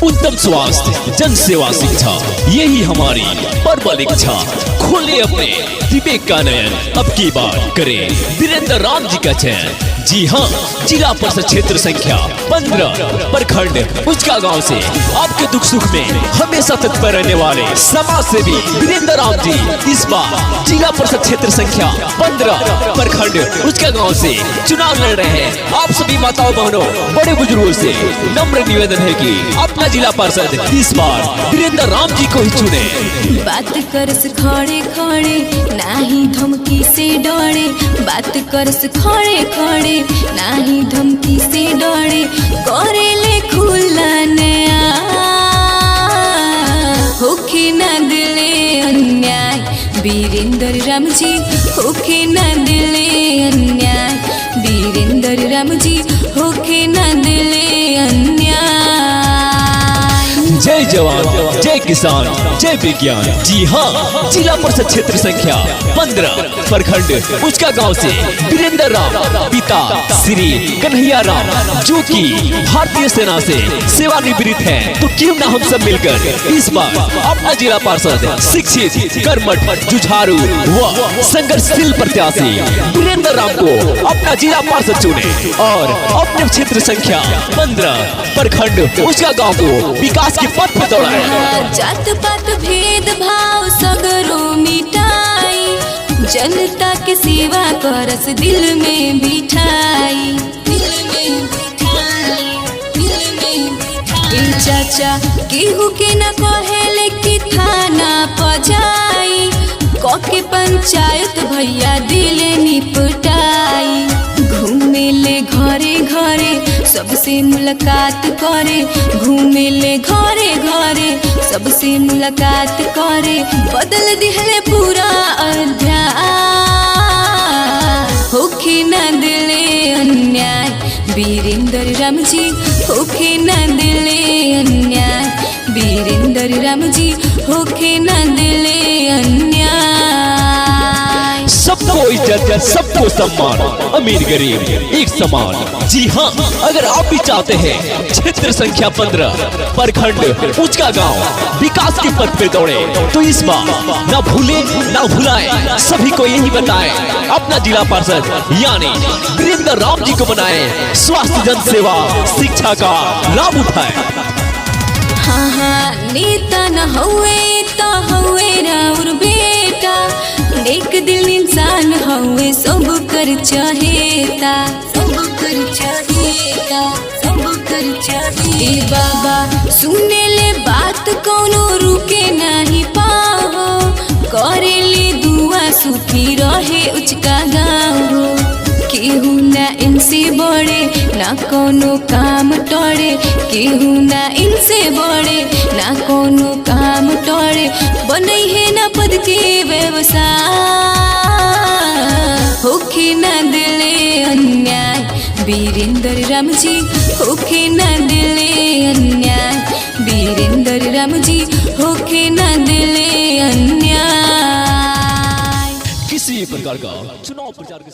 उत्तम स्वास्थ्य, जन सेवा, शिक्षा, यही हमारी प्रबल इच्छा। खोले अपने विवेक का नयन, अब की बार करें वीरेंद्र राम जी का चयन। जी हाँ, जिला परिषद क्षेत्र संख्या 15 प्रखंड उचका गांव से आपके दुख सुख में हमेशा तत्पर रहने वाले समाज सेवी वीरेंद्र राम जी इस बार जिला परिषद क्षेत्र संख्या 15 प्रखंड उचका गांव से चुनाव लड़ रहे हैं। आप सभी माताओं बहनों बड़े बुजुर्गों से नम्र निवेदन है कि अपना जिला परिषद इस बार वीरेंद्र राम जी को ही चुने। बात करस खड़े खड़े नाही धमकी से डरे, बात करस खड़े खड़े नाही धमकी से डरे, करेले खुला नया होके न दिले अन्याय। वीरेंद्र राम जी होके न दिले अन्याय, वीरेंद्र राम जी होके न दिले अन्याय। जय जवान, जय किसान, जय विज्ञान। जी हाँ, जिला परिषद क्षेत्र संख्या 15 प्रखंड उचका गांव से वीरेंद्र राम पिता श्री कन्हैया राम जो कि भारतीय सेना से सेवानिवृत्त हैं, तो क्यों ना हम सब मिलकर इस बार अपना जिला पार्षद शिक्षित, कर्मठ, जुझारू व संघर्षशील प्रत्याशी वीरेंद्र राम को अपना जिला पार्षद चुने और अपने क्षेत्र संख्या 15 प्रखंड उचका गांव को विकास की पथ पे दौड़ाए। जात पात भेद भाव सगरो मिटाई, जनता के सेवा करस दिल में बिठाई, दिल में बिठाई, दिल में बिठाई। चाचा केहू के न कहेले कि थाना पजाई, कके पंचायत भैया दिले निपटाई। घूमेले घरे घरे सबसे मुलाकात करे, घूमेले घरे घरे सबसे मुलाकात करे, बदल दिहले पूरा अध्याय होके न दिले अन्याय। वीरेंद्र राम जी होके न दिले अन्याय, वीरेंद्र राम जी होके न दिले अन्याय। सबको इज्जत, सबको सम्मान, अमीर गरीब एक समान। जी हाँ, अगर आप भी चाहते हैं क्षेत्र संख्या 15 प्रखंड उचका गांव विकास के पथ पे दौड़े, तो इस बार ना भूले ना भुलाए, सभी को यही बताएं अपना जिला पार्षद यानी वीरेंद्र राम जी को बनाए, स्वास्थ्य, जन सेवा, शिक्षा का लाभ उठाए। हाँ हाँ, नेता न हुए तो हुए राउर बेटा, एक दिल इंसान हुए सब कर चाहेता, सब कर चाहेता, सब कर चाहे। बाबा सुने ले बात कोनो रुके नहीं पाओ, करे ले दुआ सुखी रहे उचका गाँव। केहू ना इनसे बड़े ना कोनो काम टोड़े, केहू ना इनसे बड़े ना कोनो काम टोड़े, बने है ना पद के व्यवसाय होके ना दिले अन्याय। वीरेंद्र राम जी होके ना दिले अन्याय, वीरेंद्र राम जी होके ना दिले अन्याय। किसी प्रकार का चुनाव प्रचार के